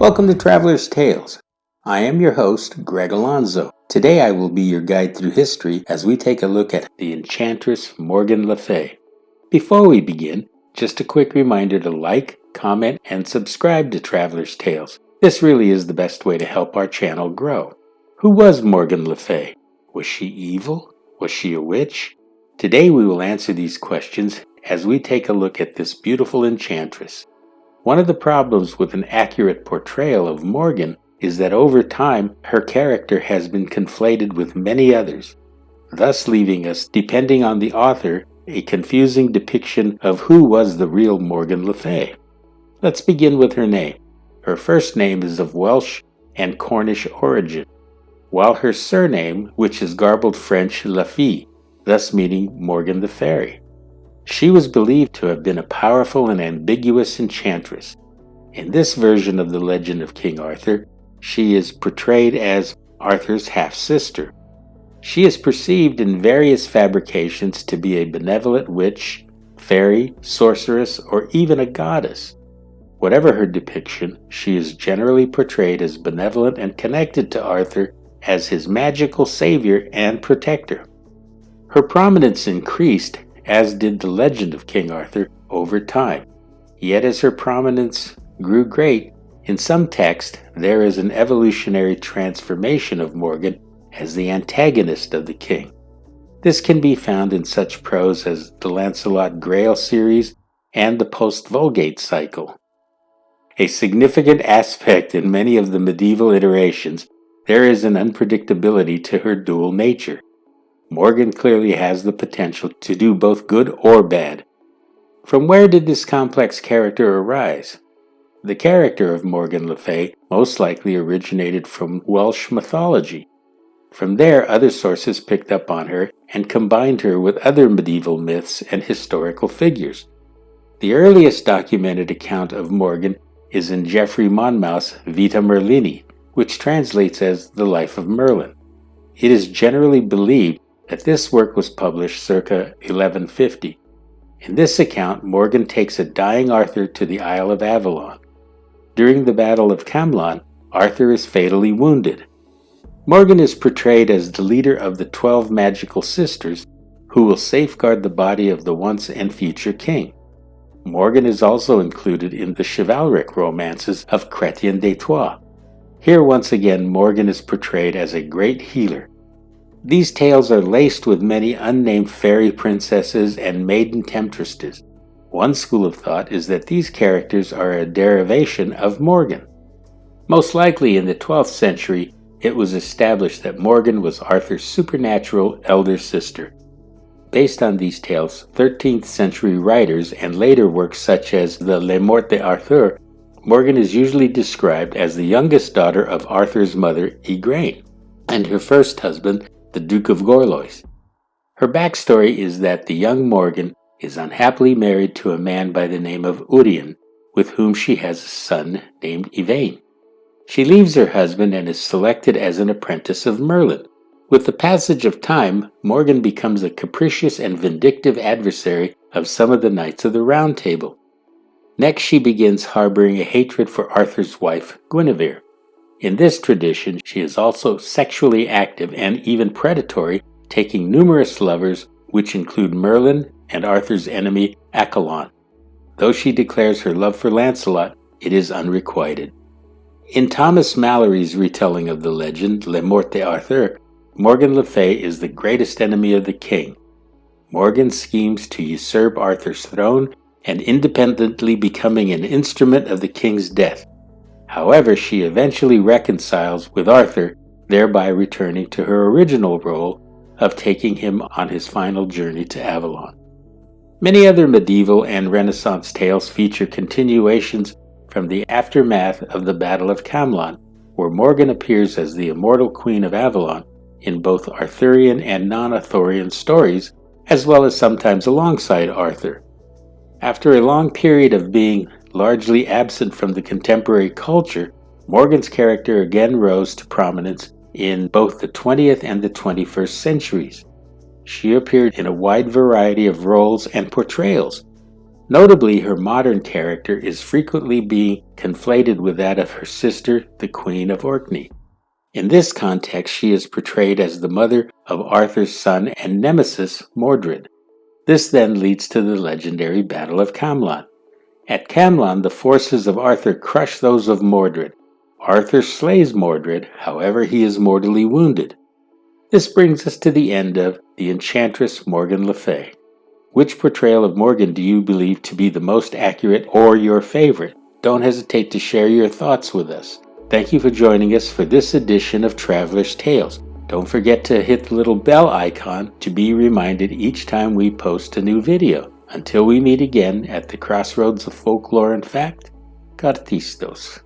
Welcome to Traveler's Tales. I am your host, Greg Alonzo. Today I will be your guide through history as we take a look at the Enchantress Morgan le Fay. Before we begin, just a quick reminder to like, comment, and subscribe to Traveler's Tales. This really is the best way to help our channel grow. Who was Morgan le Fay? Was she evil? Was she a witch? Today we will answer these questions as we take a look at this beautiful enchantress. One of the problems with an accurate portrayal of Morgan is that over time her character has been conflated with many others, thus leaving us, depending on the author, a confusing depiction of who was the real Morgan le Fay. Let's begin with her name. Her first name is of Welsh and Cornish origin, while her surname, which is garbled French le Fay, thus meaning Morgan the Fairy. She was believed to have been a powerful and ambiguous enchantress. In this version of the legend of King Arthur, she is portrayed as Arthur's half-sister. She is perceived in various fabrications to be a benevolent witch, fairy, sorceress, or even a goddess. Whatever her depiction, she is generally portrayed as benevolent and connected to Arthur as his magical savior and protector. Her prominence increased, as did the legend of King Arthur, over time. Yet as her prominence grew great, in some texts there is an evolutionary transformation of Morgan as the antagonist of the king. This can be found in such prose as the Lancelot Grail series and the Post-Vulgate cycle. A significant aspect in many of the medieval iterations, there is an unpredictability to her dual nature. Morgan clearly has the potential to do both good or bad. From where did this complex character arise? The character of Morgan le Fay most likely originated from Welsh mythology. From there, other sources picked up on her and combined her with other medieval myths and historical figures. The earliest documented account of Morgan is in Geoffrey Monmouth's Vita Merlini, which translates as The Life of Merlin. It is generally believed that this work was published circa 1150. In this account, Morgan takes a dying Arthur to the Isle of Avalon. During the Battle of Camlan, Arthur is fatally wounded. Morgan is portrayed as the leader of the 12 magical sisters who will safeguard the body of the once and future king. Morgan is also included in the chivalric romances of Chrétien de Troyes. Here once again Morgan is portrayed as a great healer. These tales are laced with many unnamed fairy princesses and maiden temptresses. One school of thought is that these characters are a derivation of Morgan. Most likely in the 12th century, it was established that Morgan was Arthur's supernatural elder sister. Based on these tales, 13th century writers and later works such as the Le Morte d'Arthur, Morgan is usually described as the youngest daughter of Arthur's mother, Igraine, and her first husband, the Duke of Gorlois. Her backstory is that the young Morgan is unhappily married to a man by the name of Urien, with whom she has a son named Yvain. She leaves her husband and is selected as an apprentice of Merlin. With the passage of time, Morgan becomes a capricious and vindictive adversary of some of the Knights of the Round Table. Next, she begins harboring a hatred for Arthur's wife, Guinevere. In this tradition, she is also sexually active and even predatory, taking numerous lovers, which include Merlin and Arthur's enemy, Accolon. Though she declares her love for Lancelot, it is unrequited. In Thomas Mallory's retelling of the legend, Le Morte d'Arthur, Morgan le Fay is the greatest enemy of the king. Morgan schemes to usurp Arthur's throne and independently becoming an instrument of the king's death. However, she eventually reconciles with Arthur, thereby returning to her original role of taking him on his final journey to Avalon. Many other medieval and Renaissance tales feature continuations from the aftermath of the Battle of Camlan, where Morgan appears as the immortal Queen of Avalon in both Arthurian and non-Arthurian stories, as well as sometimes alongside Arthur. After a long period of being largely absent from the contemporary culture, Morgan's character again rose to prominence in both the 20th and the 21st centuries. She appeared in a wide variety of roles and portrayals. Notably, her modern character is frequently being conflated with that of her sister, the Queen of Orkney. In this context, she is portrayed as the mother of Arthur's son and nemesis, Mordred. This then leads to the legendary Battle of Camelot. At Camelot, the forces of Arthur crush those of Mordred. Arthur slays Mordred, however, he is mortally wounded. This brings us to the end of the Enchantress Morgan le Fay. Which portrayal of Morgan do you believe to be the most accurate or your favorite? Don't hesitate to share your thoughts with us. Thank you for joining us for this edition of Traveler's Tales. Don't forget to hit the little bell icon to be reminded each time we post a new video. Until we meet again at the crossroads of folklore and fact, Cartistos.